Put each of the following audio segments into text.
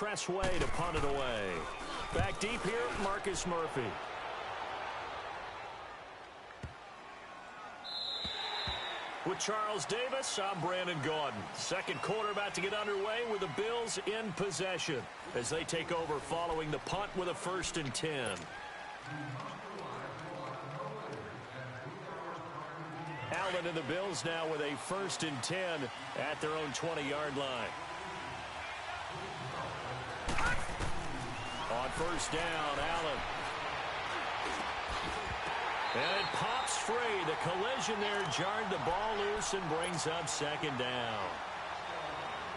picturesque way to punt it away. Back deep here, Marcus Murphy. With Charles Davis, I'm Brandon Gaudin. Second quarter about to get underway with the Bills in possession as they take over following the punt with a 1st and 10. Allen and the Bills now with a 1st and 10 at their own 20-yard line. On 1st down, Allen. And it pops free. The collision there jarred the ball loose and brings up 2nd down.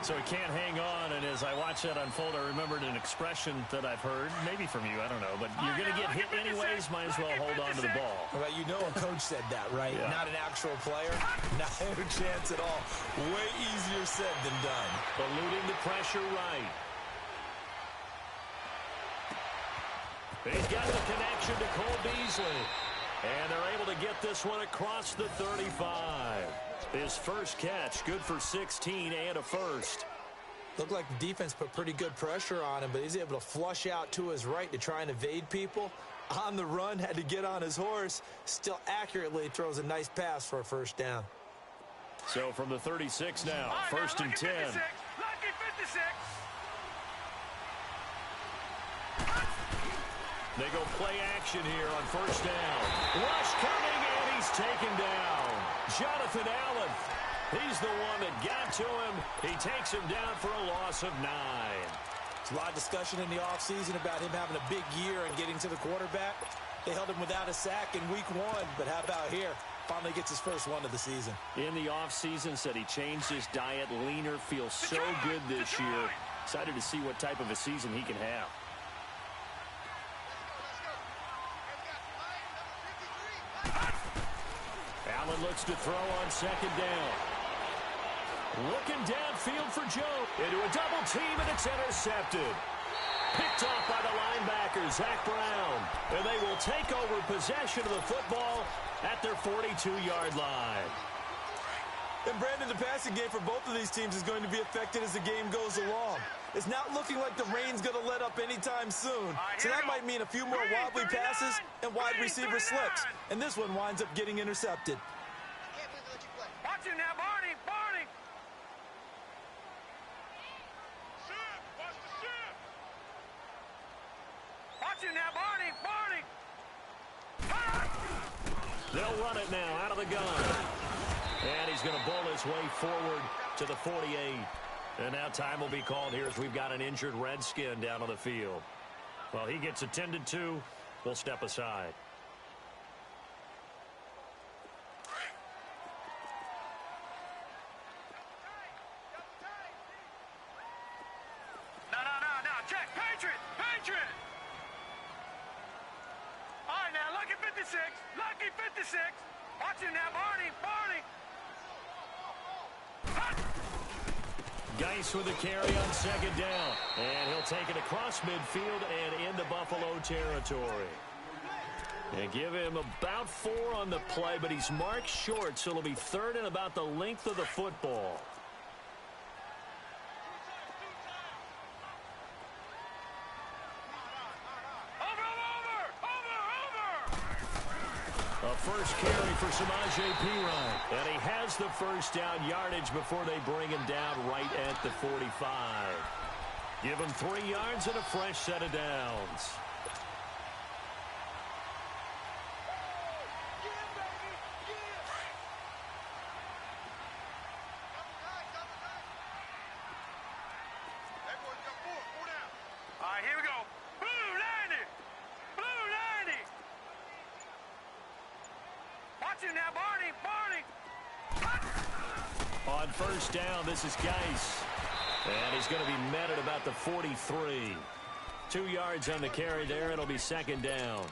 So he can't hang on, and as I watch that unfold, I remembered an expression that I've heard, maybe from you, I don't know, but you're going to get hit anyways, might as well hold on to the ball. Well, you know a coach said that, right? Yeah. Not an actual player. Not a chance at all. Way easier said than done. Eluding the pressure right. He's got the connection to Cole Beasley. And they're able to get this one across the 35. His first catch, good for 16 and a 1st. Looked like the defense put pretty good pressure on him, but he's able to flush out to his right to try and evade people. On the run, had to get on his horse. Still accurately throws a nice pass for a 1st down. So from the 36 now, 1st and 10. Lucky 56. They go play action here on 1st down. Rush coming, and he's taken down. Jonathan Allen, he's the one that got to him. He takes him down for a loss of 9. There's a lot of discussion in the offseason about him having a big year and getting to the quarterback. They held him without a sack in week 1, but how about here? Finally gets his first one of the season. In the offseason, said he changed his diet, leaner, feels so good this year. Excited to see what type of a season he can have. Allen looks to throw on 2nd down. Looking downfield for Joe. Into a double team, and it's intercepted. Picked off by the linebacker, Zach Brown. And they will take over possession of the football at their 42-yard line. And Brandon, the passing game for both of these teams is going to be affected as the game goes along. It's not looking like the rain's going to let up anytime soon. So that might mean a few more wobbly passes and wide receiver slips. And this one winds up getting intercepted. Watch him now, Barney. Watch him now, Barney. They'll run it now out of the gun. And he's going to bowl his way forward to the 48. And now time will be called here as we've got an injured Redskin down on the field. Well, he gets attended to. We'll step aside. No. Check. Patriot. All right, now, lucky 56. Watch him now, Barney. Geis with the carry on 2nd down. And he'll take it across midfield and into Buffalo territory. And give him about 4 on the play, but he's marked short, so it'll be 3rd and about the length of the football. A first carry for Samaje Perine. And he has the 1st down yardage before they bring him down right at the 45. Give him 3 yards and a fresh set of downs. All right, here we go. Blue 90. Watch him now, Barney. On 1st down, this is Geis. And he's going to be met at about the 43. 2 yards on the carry there. It'll be 2nd down.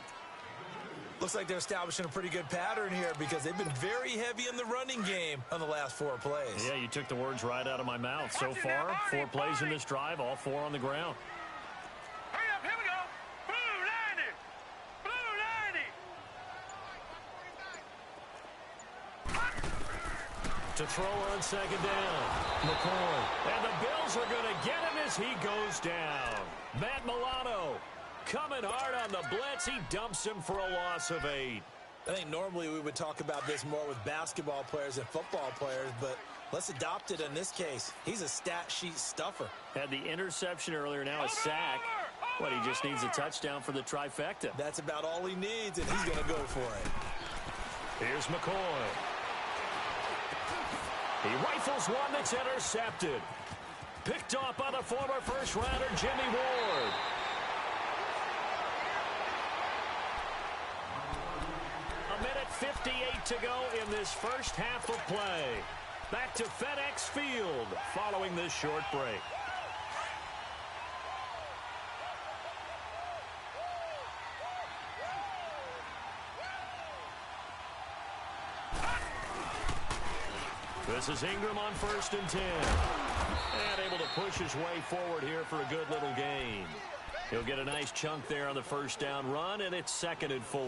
Looks like they're establishing a pretty good pattern here because they've been very heavy in the running game on the last 4 plays. Yeah, you took the words right out of my mouth. So far, 4 plays in this drive, all 4 on the ground. Hurry up, here we go. Blue 90. To throw on 2nd down. McCoy. And the Bills are going to get him as he goes down. Matt Milano coming hard on the blitz. He dumps him for a loss of 8. I think normally we would talk about this more with basketball players and football players, but let's adopt it in this case. He's a stat sheet stuffer. Had the interception earlier, now a sack. But he just needs a touchdown for the trifecta. That's about all he needs, and he's going to go for it. Here's McCoy. He rifles one that's intercepted. Picked off by the former first-rounder, Jimmy Ward. A minute 58 to go in this first half of play. Back to FedEx Field following this short break. This is Ingram on 1st and 10. And able to push his way forward here for a good little gain. He'll get a nice chunk there on the first down run, and it's 2nd and 4.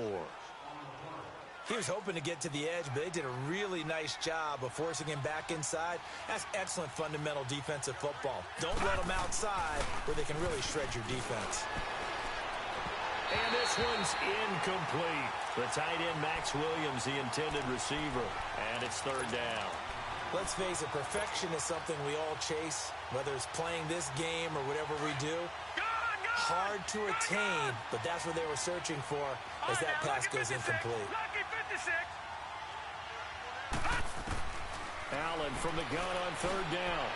He was hoping to get to the edge, but they did a really nice job of forcing him back inside. That's excellent fundamental defensive football. Don't run them outside where they can really shred your defense. And this one's incomplete. The tight end, Max Williams, the intended receiver. And it's 3rd down. Let's face it, perfection is something we all chase, whether it's playing this game or whatever we do. Hard to attain, but that's what they were searching for as that pass goes incomplete. Allen from the gun on 3rd down.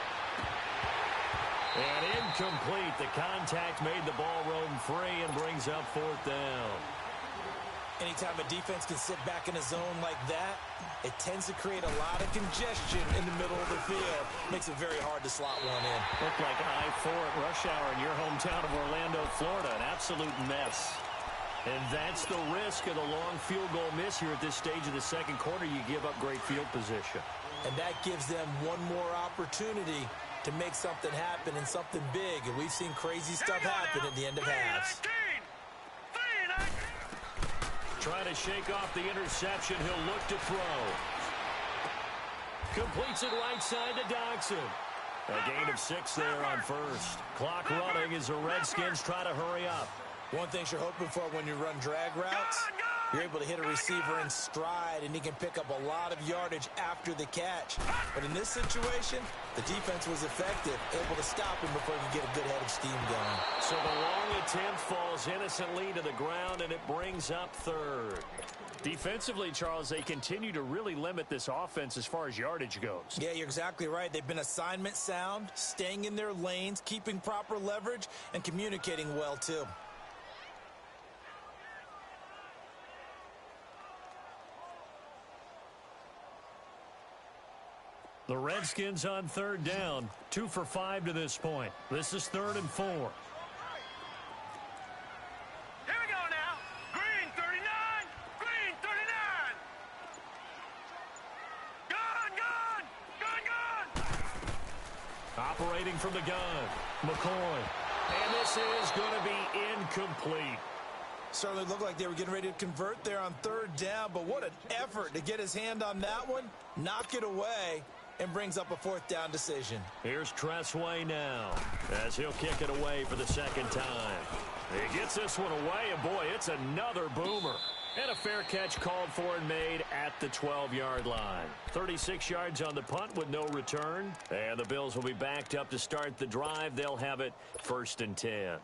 And incomplete. The contact made the ball roam free and brings up 4th down. Anytime a defense can sit back in a zone like that, it tends to create a lot of congestion in the middle of the field. Makes it very hard to slot one in. Looked like I-4 at rush hour in your hometown of Orlando, Florida. An absolute mess. And that's the risk of the long field goal miss here at this stage of the second quarter. You give up great field position. And that gives them one more opportunity to make something happen and something big. And we've seen crazy stuff happen at the end of halves. Trying to shake off the interception. He'll look to throw. Completes it right side to Dodson. A gain of 6 there on 1st. Clock running as the Redskins try to hurry up. One thing you're hoping for when you run drag routes, you're able to hit a receiver in stride, and he can pick up a lot of yardage after the catch. But in this situation, the defense was effective, able to stop him before he could get a good head of steam going. So the long attempt falls innocently to the ground, and it brings up 3rd. Defensively, Charles, they continue to really limit this offense as far as yardage goes. Yeah, you're exactly right. They've been assignment sound, staying in their lanes, keeping proper leverage, and communicating well, too. The Redskins on 3rd down, 2 for 5 to this point. This is 3rd and 4. Here we go now. Green 39. Green 39. Gun. Operating from the gun, McCoy. And this is going to be incomplete. Certainly looked like they were getting ready to convert there on 3rd down, but what an effort to get his hand on that one, knock it away, and brings up a 4th down decision. Here's Tressway now as he'll kick it away for the 2nd time. He gets this one away, and boy, it's another boomer. And a fair catch called for and made at the 12-yard line. 36 yards on the punt with no return. And the Bills will be backed up to start the drive. They'll have it 1st and 10.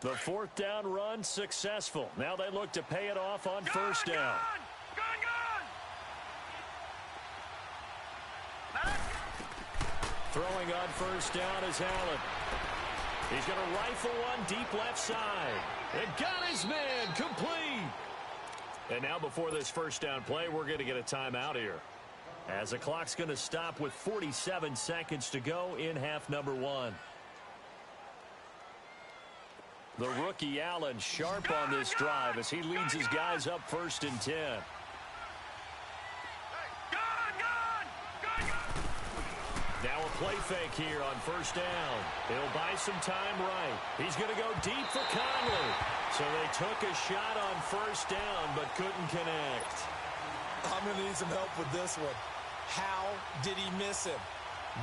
The 4th down run successful. Now they look to pay it off on 1st down. Throwing on 1st down is Allen. He's going to rifle one deep left side. And got his man complete. And now before this 1st down play, we're going to get a timeout here, as the clock's going to stop with 47 seconds to go in half number 1. The rookie Allen sharp on this drive as he leads his guys up 1st and 10. Now a play fake here on 1st down. He'll buy some time right. He's going to go deep for Conley. So they took a shot on 1st down but couldn't connect. I'm going to need some help with this one. How did he miss him?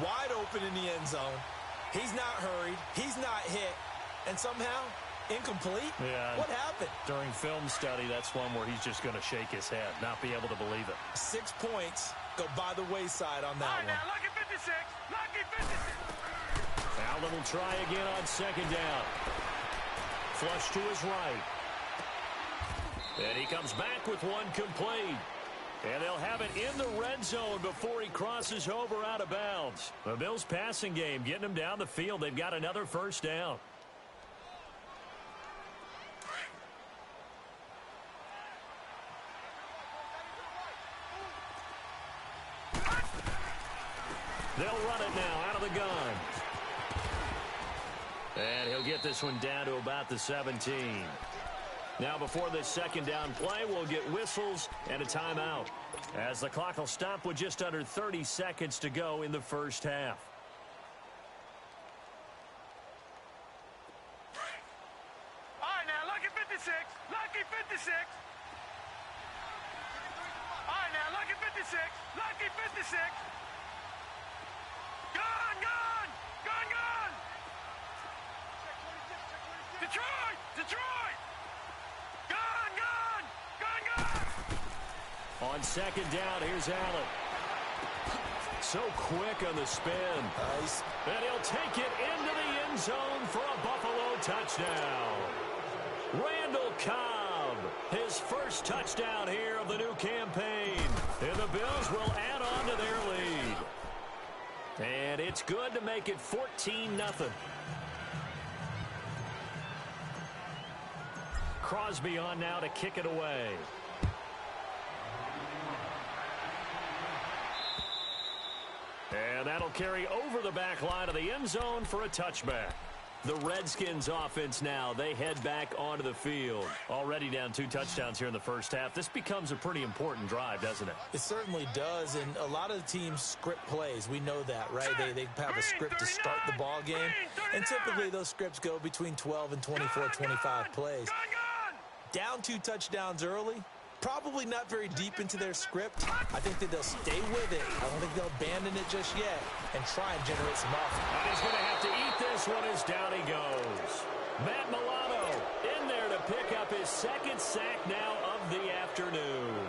Wide open in the end zone. He's not hurried. He's not hit. And somehow, incomplete? Yeah. What happened? During film study, that's one where he's just going to shake his head, not be able to believe it. 6 points go by the wayside on that one. Now, lucky 56. Lucky 56. Allen will try again on second down. Flush to his right. And he comes back with one complete. And they'll have it in the red zone before he crosses over out of bounds. The Bills passing game getting him down the field. They've got another first down. They'll run it now out of the gun. And he'll get this one down to about the 17. Now before this second down play, we'll get whistles and a timeout, as the clock will stop with just under 30 seconds to go in the first half. All right, now, lucky 56. Lucky 56. All right, now, lucky 56. Lucky 56. Gone, gone. Gone, gone. Detroit. Detroit. Gone, gone. Gone, gone. On second down, here's Allen. So quick on the spin. Nice. And he'll take it into the end zone for a Buffalo touchdown. Randall Cobb, his first touchdown here of the new campaign. And the Bills will add on to their lead. And it's good to make it 14-0. Crosby on now to kick it away. And that'll carry over the back line of the end zone for a touchback. The Redskins offense now, they head back onto the field. Already down 2 touchdowns here in the first half. This becomes a pretty important drive, doesn't it? It certainly does, and a lot of the teams script plays. We know that, right? They have a script to start the ball game, and typically those scripts go between 12 and 24, 25 plays. Down 2 touchdowns early, probably not very deep into their script. I think that they'll stay with it. I don't think they'll abandon it just yet and try and generate some offense. And he's going to have to eat this one as down he goes. Matt Milano in there to pick up his second sack now of the afternoon.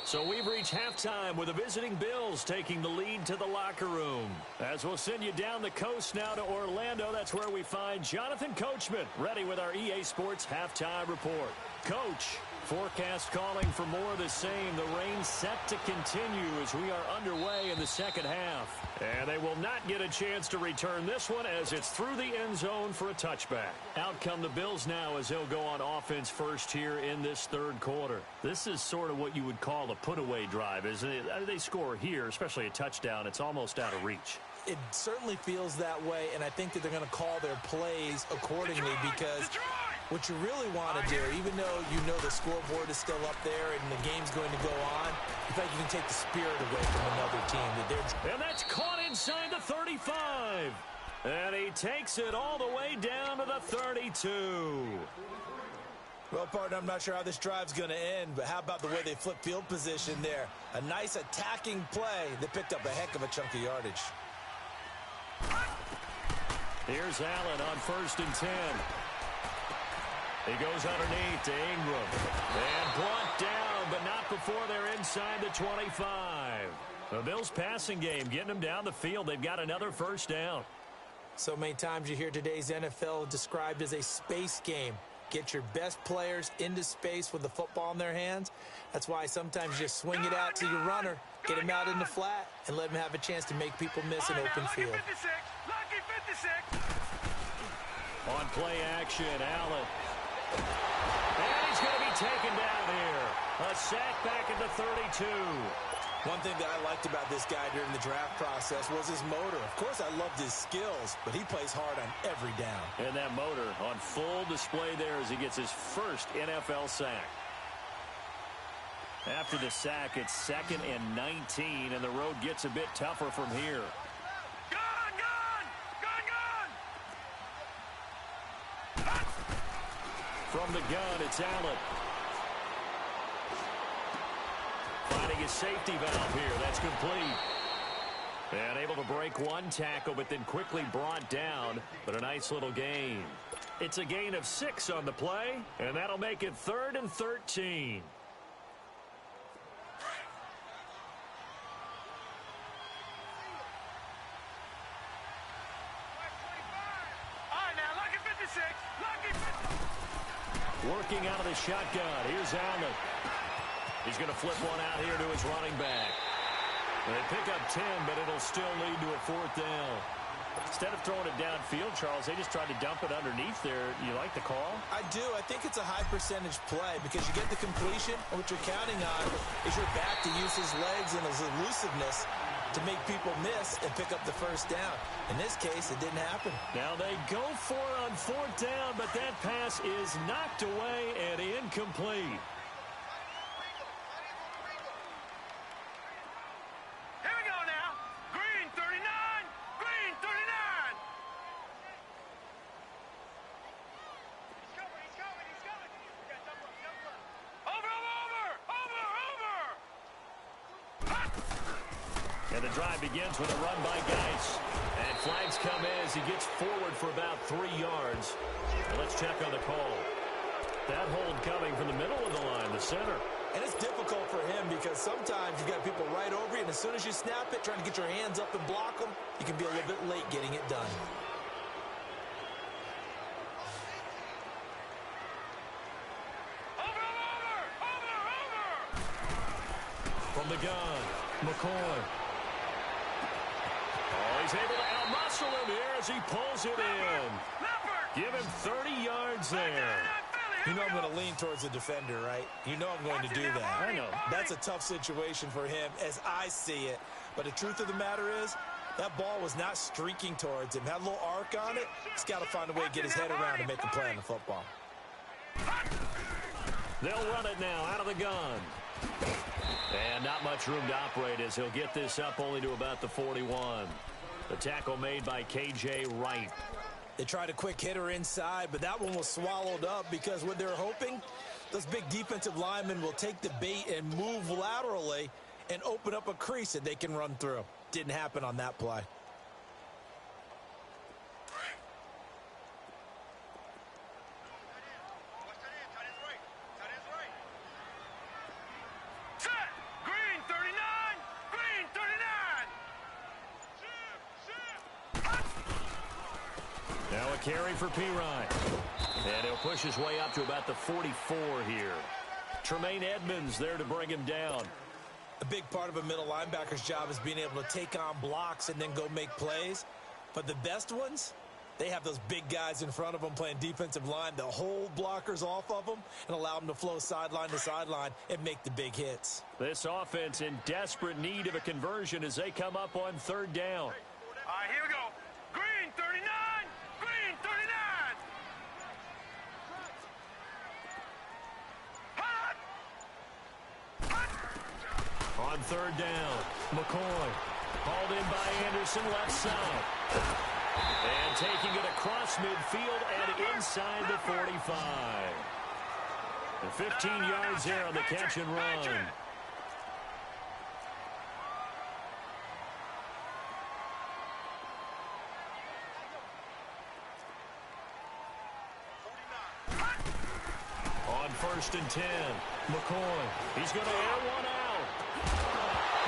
So we've reached halftime with the visiting Bills taking the lead to the locker room. As we'll send you down the coast now to Orlando, that's where we find Jonathan Coachman ready with our EA Sports halftime report. Coach, forecast calling for more of the same. The rain set to continue as we are underway in the second half. And they will not get a chance to return this one as it's through the end zone for a touchback. Out come the Bills now as they'll go on offense first here in this third quarter. This is sort of what you would call a put-away drive, isn't it? They score here, especially a touchdown. It's almost out of reach. It certainly feels that way, and I think that they're going to call their plays accordingly because what you really want to do, even though you know the scoreboard is still up there and the game's going to go on, you think you can take the spirit away from another team. And that's caught inside the 35. And he takes it all the way down to the 32. Well, partner, I'm not sure how this drive's going to end, but how about the way they flip field position there? A nice attacking play. They picked up a heck of a chunk of yardage. Here's Allen on 1st and 10. He goes underneath to Ingram. And brought down, but not before they're inside the 25. The Bills passing game getting them down the field. They've got another first down. So many times you hear today's NFL described as a space game. Get your best players into space with the football in their hands. That's why sometimes you just swing it out to your runner, get him out in the flat, and let him have a chance to make people miss an open field. Lucky 56. On play action, Allen. And he's going to be taken down here. A sack back at the 32. One thing that I liked about this guy during the draft process was his motor. Of course, I loved his skills, but he plays hard on every down. And that motor on full display there as he gets his first NFL sack. After the sack, it's 2nd and 19, and the road gets a bit tougher from here. From the gun, it's Allen. finding his safety valve here. That's complete. And able to break one tackle, but then quickly brought down. But a nice little gain. It's a gain of 6 on the play, and that'll make it 3rd and 13. Working out of the shotgun. Here's Allen. He's going to flip one out here to his running back. They pick up 10, but it'll still lead to a 4th down. Instead of throwing it downfield, Charles, they just tried to dump it underneath there. You like the call? I do. I think it's a high percentage play because you get the completion, and what you're counting on is your back to use his legs and his elusiveness to make people miss and pick up the 1st down. In this case, it didn't happen. Now they go for it on 4th down, but that pass is knocked away and incomplete. Here we go now. Green 39. Green 39. He's coming. We got double up. Over. And the drive begins with a run by Geis. And flags come as he gets forward for about 3 yards. And let's check on the call. That hold coming from the middle of the line, the center. And it's difficult for him because sometimes you got people right over you, and as soon as you snap it, trying to get your hands up and block them, you can be a little bit late getting it done. From the gun, McCoy. Oh, he's able to outmuscle him here as he pulls it in. Give him 30 yards there. You know I'm going to lean towards the defender, right? You know I'm going to do that. I know. That's a tough situation for him as I see it. But the truth of the matter is, that ball was not streaking towards him. Had a little arc on it. He's got to find a way to get his head around and make a play on the football. They'll run it now out of the gun. And not much room to operate as he'll get this up only to about the 41. The tackle made by K.J. Wright. They tried a quick hitter inside, but that one was swallowed up because what they're hoping, those big defensive linemen will take the bait and move laterally and open up a crease that they can run through. Didn't happen on that play. Now a carry for Pirine. And he'll push his way up to about the 44 here. Tremaine Edmonds there to bring him down. A big part of a middle linebacker's job is being able to take on blocks and then go make plays. But the best ones, they have those big guys in front of them playing defensive line that hold blockers off of them and allow them to flow sideline to sideline and make the big hits. This offense in desperate need of a conversion as they come up on 3rd down. All right, here we go. Green 39. Green 39. On 3rd down, McCoy. Hauled in by Anderson, left side. And taking it across midfield and inside the 45. And 15 yards there on the catch and run. On 1st and 10, McCoy. He's going to air one out.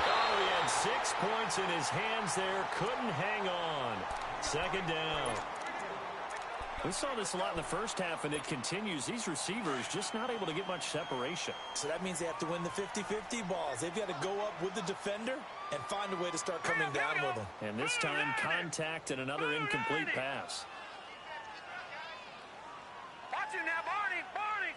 Oh, he had 6 points in his hands there. Couldn't hang on. 2nd down. We saw this a lot in the first half, and it continues. These receivers just not able to get much separation. So that means they have to win the 50-50 balls. They've got to go up with the defender and find a way to start coming down with them. And this time, contact and another incomplete pass. Watch it now, Barney. Barney.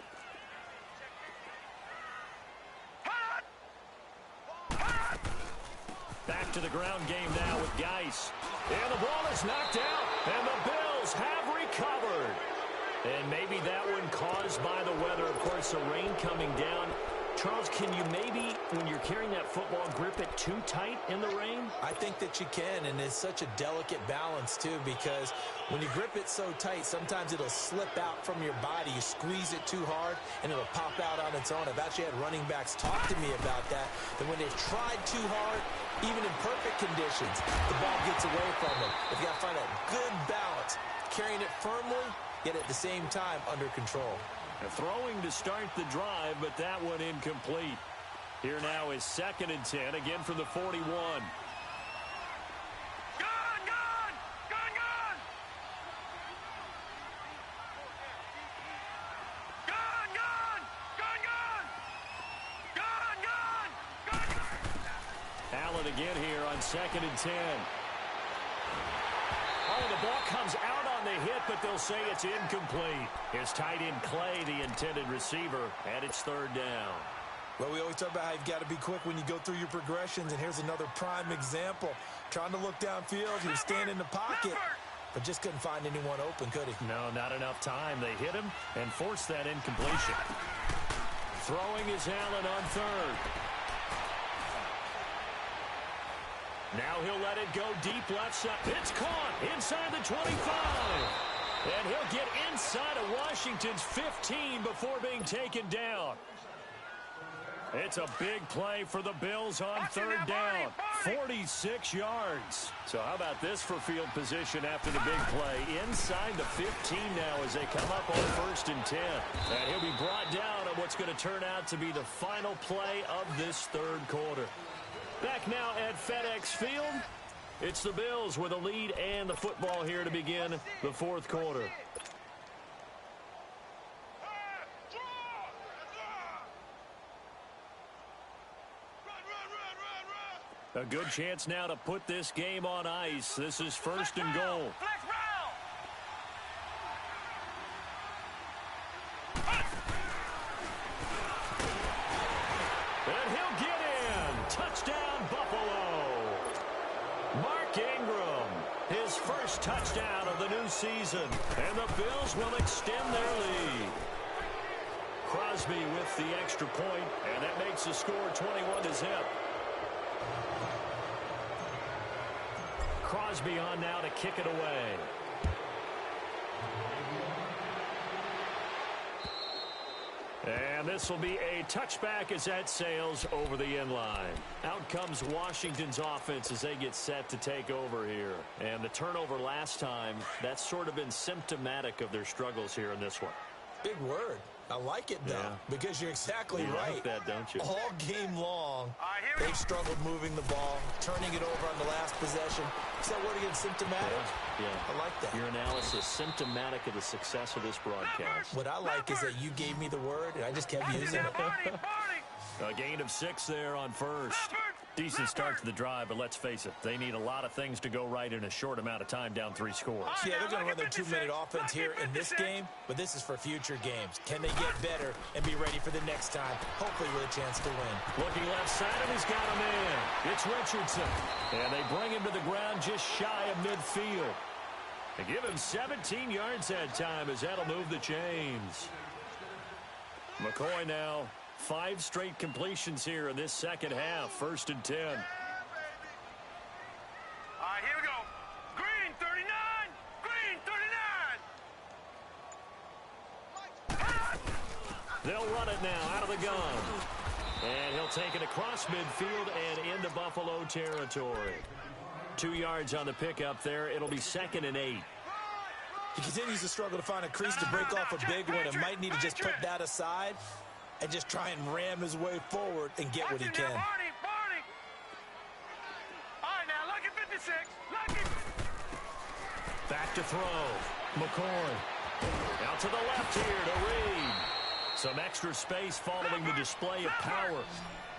Back to the ground game now with Geis. And the ball is knocked out, and the Bills have recovered. And maybe that one caused by the weather. Of course, the rain coming down Charles, can you maybe, when you're carrying that football, grip it too tight in the rain? I think that you can, and it's such a delicate balance, too, because when you grip it so tight, sometimes it'll slip out from your body. You squeeze it too hard, and it'll pop out on its own. I've actually had running backs talk to me about that when they've tried too hard, even in perfect conditions, the ball gets away from them. You've got to find a good balance, carrying it firmly, yet at the same time under control. Throwing to start the drive, but that one incomplete. Here now is 2nd and 10, again from the 41. Gone! Gone! Gone! Gone! Gone! Gone! Gone! Gone! Gone! Gone! Allen again here on 2nd and 10. Oh, the ball comes out on the hit, but they'll say it's incomplete. It's tight end Clay, the intended receiver, and it's 3rd down. Well, we always talk about how you've got to be quick when you go through your progressions, and here's another prime example. Trying to look downfield, he was standing in the pocket, but just couldn't find anyone open, could he? No, not enough time. They hit him and forced that incompletion. Throwing is Allen on 3rd. Now he'll let it go deep left side. It's caught inside the 25. And he'll get inside of Washington's 15 before being taken down. It's a big play for the Bills on 3rd down. 46 yards. So how about this for field position after the big play? Inside the 15 now as they come up on 1st and 10. And he'll be brought down at what's going to turn out to be the final play of this 3rd quarter. Back now at FedEx Field, it's the Bills with a lead and the football here to begin the 4th quarter. A good chance now to put this game on ice. This is 1st and goal. And he'll get in. Touchdown, Buffalo. Mark Ingram, his first touchdown of the new season. And the Bills will extend their lead. Crosby with the extra point, and that makes the score 21-0. Crosby on now to kick it away. And this will be a touchback as that sails over the end line. Out comes Washington's offense as they get set to take over here. And the turnover last time, that's sort of been symptomatic of their struggles here in this one. Big word. I like it, though, because you're exactly right. Like that, don't you? All game long, they've struggled moving the ball, turning it over on the last possession. Is that word again, symptomatic? Yeah. I like that. Your analysis, symptomatic of the success of this broadcast. What I like is that you gave me the word, and I just kept using it. A gain of 6 there on 1st. Decent start to the drive, but let's face it, they need a lot of things to go right in a short amount of time, down 3 scores. Yeah, they're going to run their 2-minute offense here in this game, but this is for future games. Can they get better and be ready for the next time, hopefully with a chance to win? Looking left side, and he's got him in. It's Richardson. And they bring him to the ground just shy of midfield. They give him 17 yards that time as that'll move the chains. McCoy now. 5 straight completions here in this second half. 1st and 10. All right, here we go. Green, 39. Green, 39. They'll run it now out of the gun. And he'll take it across midfield and into Buffalo territory. 2 yards on the pickup there. It'll be 2nd and 8. He continues to struggle to find a crease to break off a big one and might need to just put that aside and just try and ram his way forward and get what he can. Barney. All right, now, lucky 56. Lucky. Back to throw. McCoy. Out to the left here to Reed. Some extra space following the display of power.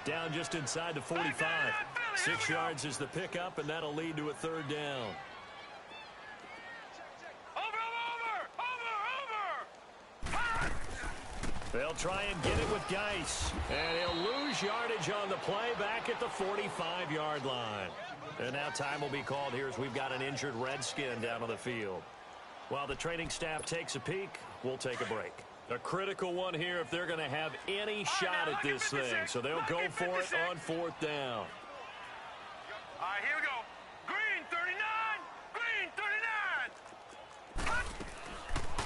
Down just inside the 45. 6 yards is the pickup, and that'll lead to a 3rd down. They'll try and get it with Geis. And he'll lose yardage on the play back at the 45-yard line. And now time will be called here as we've got an injured Redskin down on the field. While the training staff takes a peek, we'll take a break. A critical one here if they're going to have any shot at this thing. So they'll go for it on 4th down. All right, here we go. Green 39. Green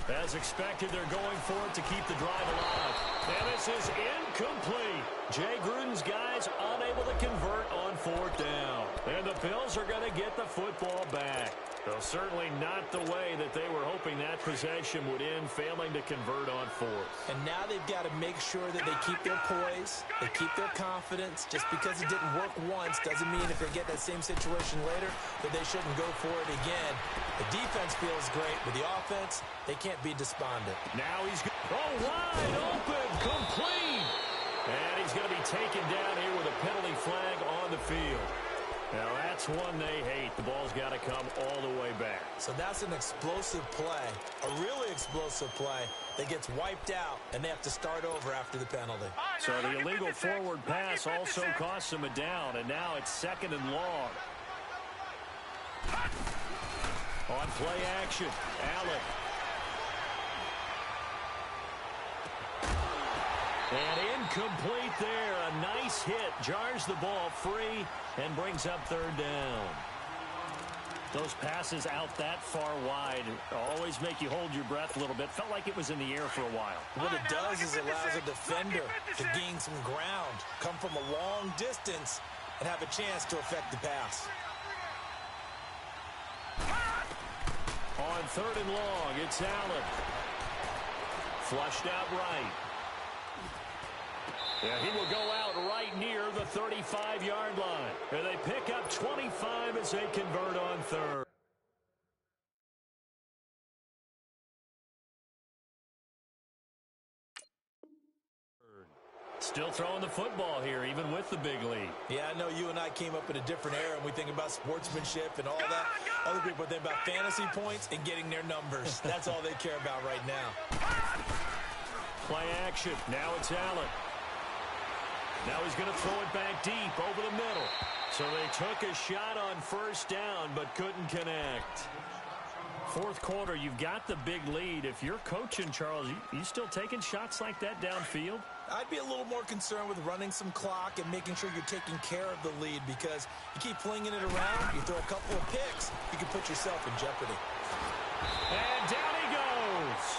39. As expected, they're going for it to keep the drive alive. And this is incomplete. Jay Gruden's guys unable to convert on 4th down. And the Bills are going to get the football back. Well, certainly not the way that they were hoping that possession would end, failing to convert on 4th. And now they've got to make sure that they keep their poise, they keep their confidence. Just because it didn't work once doesn't mean if they get that same situation later that they shouldn't go for it again. The defense feels great, but the offense, they can't be despondent. Now he's wide open, complete. And he's going to be taken down here with a penalty flag on the field. Now, that's one they hate. The ball's got to come all the way back. So that's an explosive play, a really explosive play that gets wiped out, and they have to start over after the penalty. So the illegal forward pass also costs them a down, and now it's 2nd and long. On play action, Allen. And incomplete there. A nice hit. Jars the ball free and brings up 3rd down. Those passes out that far wide always make you hold your breath a little bit. Felt like it was in the air for a while. What it does is allows a defender to gain some ground, come from a long distance, and have a chance to affect the pass. On 3rd and long, it's Allen. Flushed out right. Yeah, he will go out right near the 35-yard line. And they pick up 25 as they convert on 3rd. Still throwing the football here, even with the big lead. Yeah, I know you and I came up in a different era, and we think about sportsmanship and all that. Other people think about fantasy points and getting their numbers. That's all they care about right now. Play action. Now it's Allen. Now he's going to throw it back deep over the middle. So they took a shot on 1st down, but couldn't connect. 4th quarter, you've got the big lead. If you're coaching, Charles, you still taking shots like that downfield? I'd be a little more concerned with running some clock and making sure you're taking care of the lead, because you keep flinging it around, you throw a couple of picks, you can put yourself in jeopardy. And down he goes.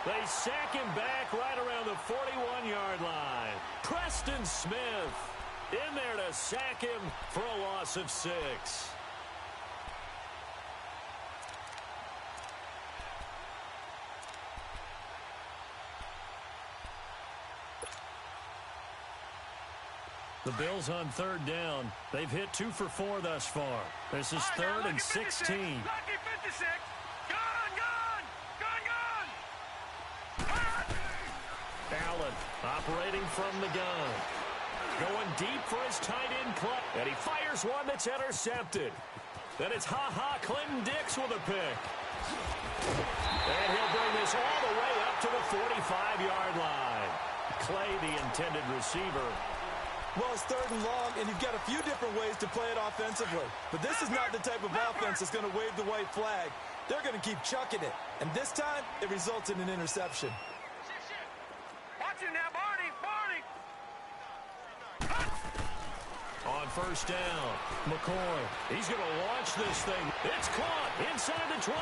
They sack him back right around the 41-yard line. Preston Smith in there to sack him for a loss of 6. The Bills on 3rd down. They've hit 2 for 4 thus far. This is 3rd and 16. Lucky 56. Allen operating from the gun. Going deep for his tight end play. And he fires one that's intercepted. Then it's Clinton Dix with a pick. And he'll bring this all the way up to the 45-yard line. Clay, the intended receiver. Well, it's 3rd and long, and you've got a few different ways to play it offensively. But this is not the type of offense that's going to wave the white flag. They're going to keep chucking it. And this time, it results in an interception. Watch it now, Barney. On 1st down, McCoy. He's going to launch this thing. It's caught inside the 25.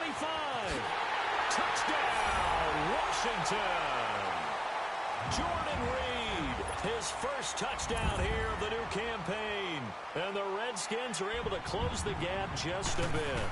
Touchdown, Washington. Jordan Reed, his first touchdown here of the new campaign. And the Redskins are able to close the gap just a bit.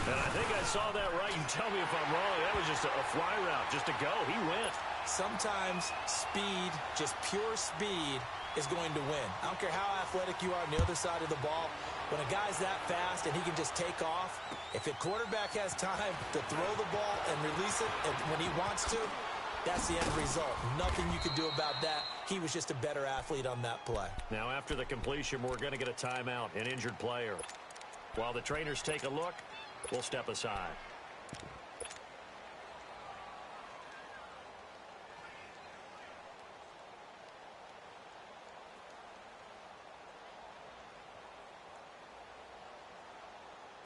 And I think I saw that right. You tell me if I'm wrong. That was just a fly route, just a go. He went. Sometimes speed, just pure speed, is going to win. I don't care how athletic you are on the other side of the ball. When a guy's that fast and he can just take off, if a quarterback has time to throw the ball and release it when he wants to, that's the end result. Nothing you could do about that. He was just a better athlete on that play. Now, after the completion, we're going to get a timeout, an injured player. While the trainers take a look, we'll step aside.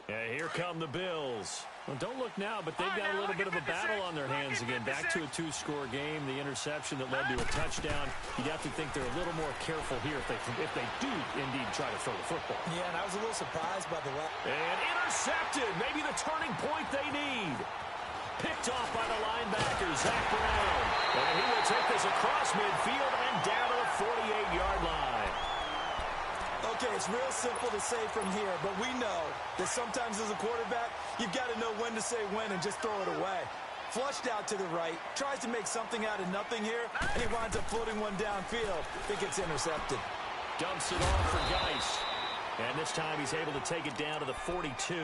And here come the Bills. Well, don't look now, but they've got a little bit of a battle on their hands again. Back to a two-score game. The interception that led to a touchdown. You got to think they're a little more careful here if they do indeed try to throw the football. Yeah, and I was a little surprised by the way. And intercepted. Maybe the turning point they need. Picked off by the linebacker, Zach Brown. And he will take this across midfield and down to the 48-yard line. Okay, it's real simple to say from here, but we know that sometimes as a quarterback, you've got to know when to say when and just throw it away. Flushed out to the right, tries to make something out of nothing here, and he winds up floating one downfield that gets intercepted. Dumps it off for Geis. And this time he's able to take it down to the 42.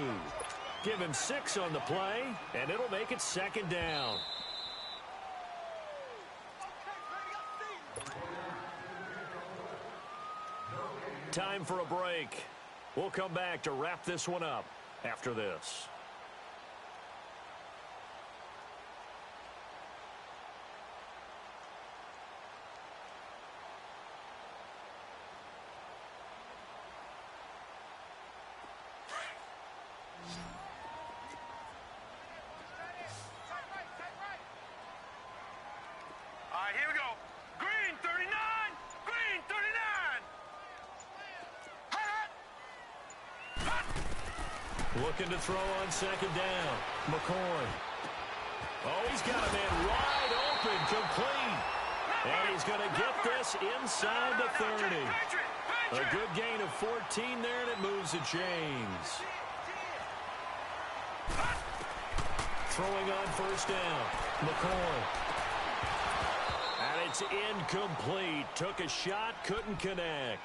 Give him 6 on the play, and it'll make it second down. Time for a break. We'll come back to wrap this one up after this. All right, here we go. Green 39. Green 39. Looking to throw on second down. McCoy. Oh, he's got a man wide open, complete. And he's going to get this inside the 30. A good gain of 14 there, and it moves the chains. Throwing on first down. McCoy. And it's incomplete. Took a shot, couldn't connect.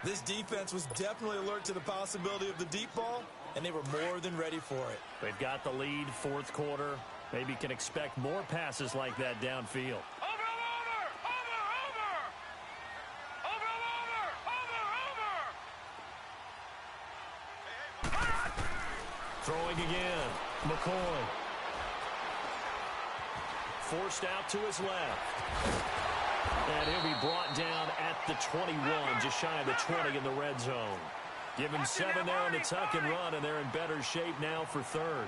This defense was definitely alert to the possibility of the deep ball, and they were more than ready for it. They've got the lead, fourth quarter. Maybe can expect more passes like that downfield. Throwing again. McCoy. Forced out to his left. And he'll be brought down at the 21, just shy of the 20 in the red zone. Give him 7 there on the tuck and run, and they're in better shape now for third.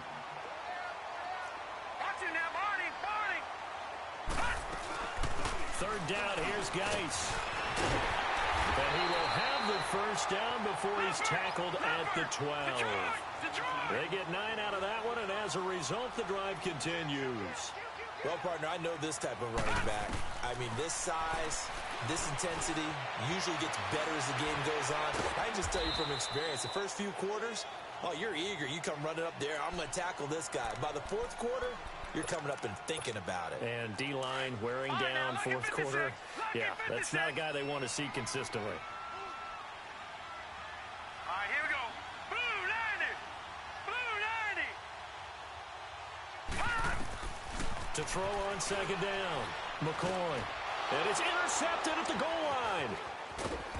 Third down, here's Geis. And he will have the first down before he's tackled at the 12. They get 9 out of that one, and as a result, the drive continues. Well, partner, I know this type of running back. I mean, this size, this intensity usually gets better as the game goes on. I can just tell you from experience, the first few quarters, oh, you're eager. You come running up there, I'm going to tackle this guy. By the fourth quarter, you're coming up and thinking about it. And D-line wearing down fourth quarter. Yeah, that's not a guy they want to see consistently. All right, here we go. Blue 90. Blue 90. To throw on second down, McCoy. And it's intercepted at the goal line.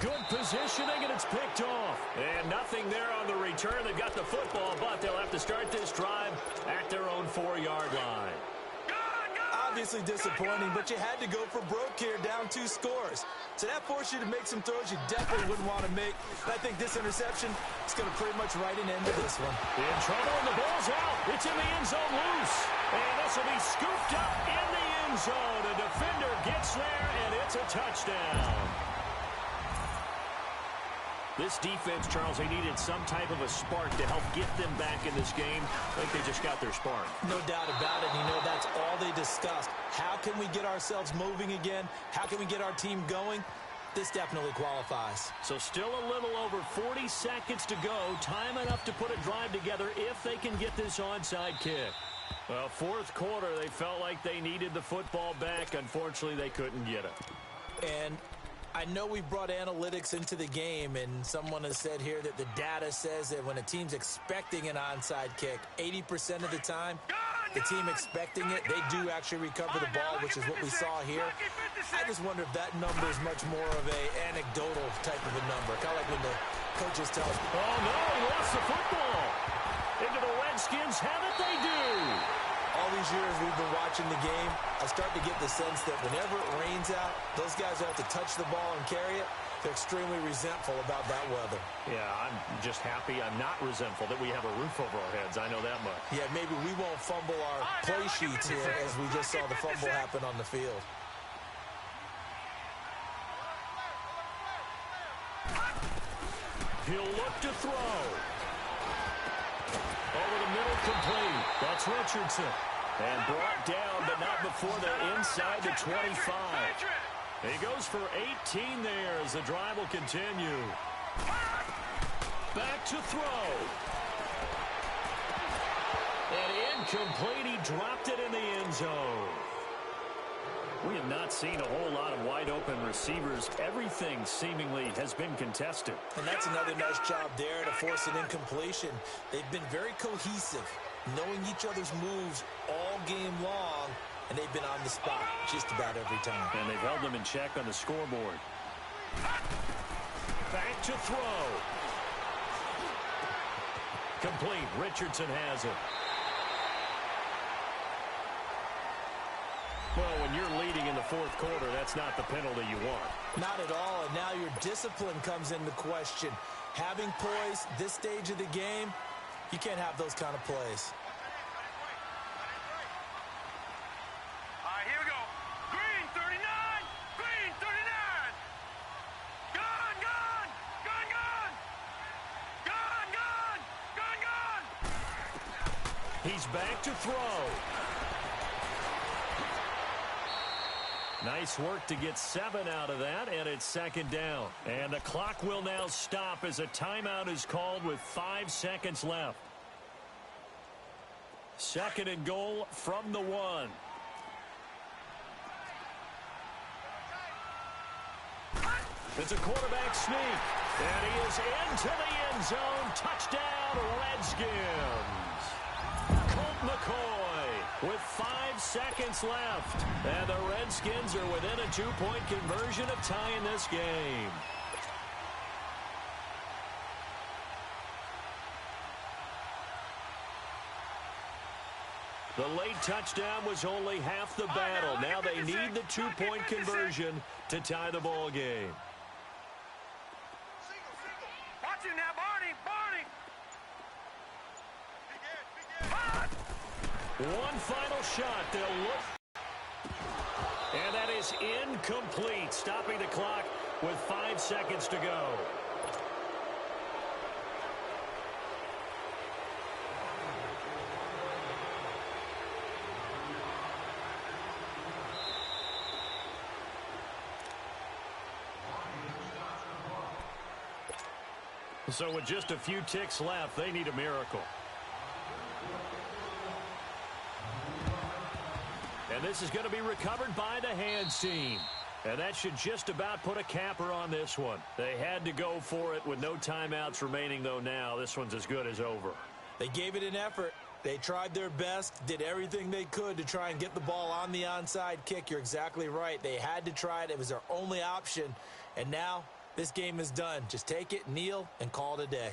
Good positioning, and it's picked off. And nothing there on the return. They've got the football, but they'll have to start this drive at their own 4-yard line. Obviously disappointing, but you had to go for broke here, down 2 scores. So that forced you to make some throws you definitely wouldn't want to make. And I think this interception is going to pretty much write an end to this one. In trouble, and the ball's out. It's in the end zone loose. And this will be scooped up in the end zone. A defender gets there, and it's a touchdown. This defense, Charles, they needed some type of a spark to help get them back in this game. I think they just got their spark. No doubt about it. You know, that's all they discussed. How can we get ourselves moving again? How can we get our team going? This definitely qualifies. So still a little over 40 seconds to go. Time enough to put a drive together if they can get this onside kick. Well, fourth quarter, they felt like they needed the football back. Unfortunately, they couldn't get it. And I know we brought analytics into the game, and someone has said here that the data says that when a team's expecting an onside kick, 80% of the time, the team expecting it, they do actually recover the ball, which is what we saw here. I just wonder if that number is much more of a anecdotal type of a number, kind of like when the coaches tell us, oh, no, he lost the football. Into the Redskins have it, they do. all these years we've been watching the game, I start to get the sense that whenever it rains out, those guys who have to touch the ball and carry it, they're extremely resentful about that weather. Yeah, I'm just happy I'm not resentful that we have a roof over our heads. I know that much. Yeah, maybe we won't fumble our play sheets here as we just saw the fumble happen on the field. He'll look to throw. Over the middle, complete. That's Richardson. And brought down, but not before they're inside the 25. He goes for 18 there as the drive will continue. Back to throw. And incomplete. He dropped it in the end zone. We have not seen a whole lot of wide-open receivers. Everything seemingly has been contested. And that's another nice job there to force an incompletion. They've been very cohesive, knowing each other's moves all game long, and they've been on the spot just about every time. And they've held them in check on the scoreboard. Back to throw. Complete. Richardson has it. Well, when you're leading in the fourth quarter, that's not the penalty you want. Not at all, and now your discipline comes into question. Having poise this stage of the game, you can't have those kind of plays. All right, here we go. Green 39. Green 39. Gun, gun. Gun, gun. Gun, gun. Gun, gun. He's back to throw. Nice work to get 7 out of that, and it's second down. And the clock will now stop as a timeout is called with 5 seconds left. Second and goal from the 1. It's a quarterback sneak, and he is into the end zone. Touchdown, Redskins. Colt McCoy with 5 seconds left. And the Redskins are within a 2-point conversion of tying this game. The late touchdown was only half the battle. Now they need the 2-point conversion to tie the ball game. Watch him now, Barney. Barney. One final shot. They'll look. And that is incomplete. Stopping the clock with 5 seconds to go. So with just a few ticks left, they need a miracle. And this is going to be recovered by the hands team. And that should just about put a capper on this one. They had to go for it with no timeouts remaining, though now this one's as good as over. They gave it an effort. They tried their best, did everything they could to try and get the ball on the onside kick. You're exactly right. They had to try it. It was their only option. And now this game is done. Just take it, kneel, and call it a day.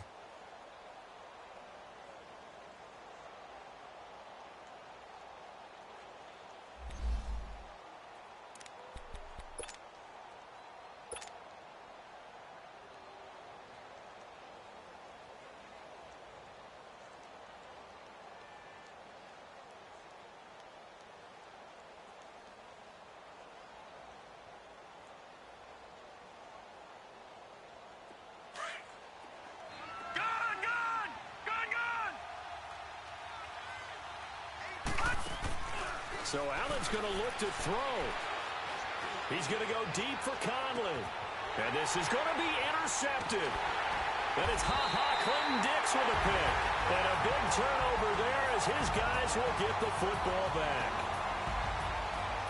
So Allen's going to look to throw. He's going to go deep for Conley. And this is going to be intercepted. And it's Clinton-Dix with a pick. And a big turnover there as his guys will get the football back.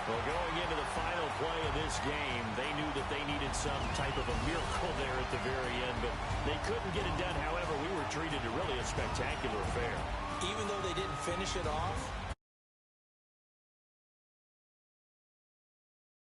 Well, going into the final play of this game, they knew that they needed some type of a miracle there at the very end, but they couldn't get it done. However, we were treated to really a spectacular affair. Even though they didn't finish it off,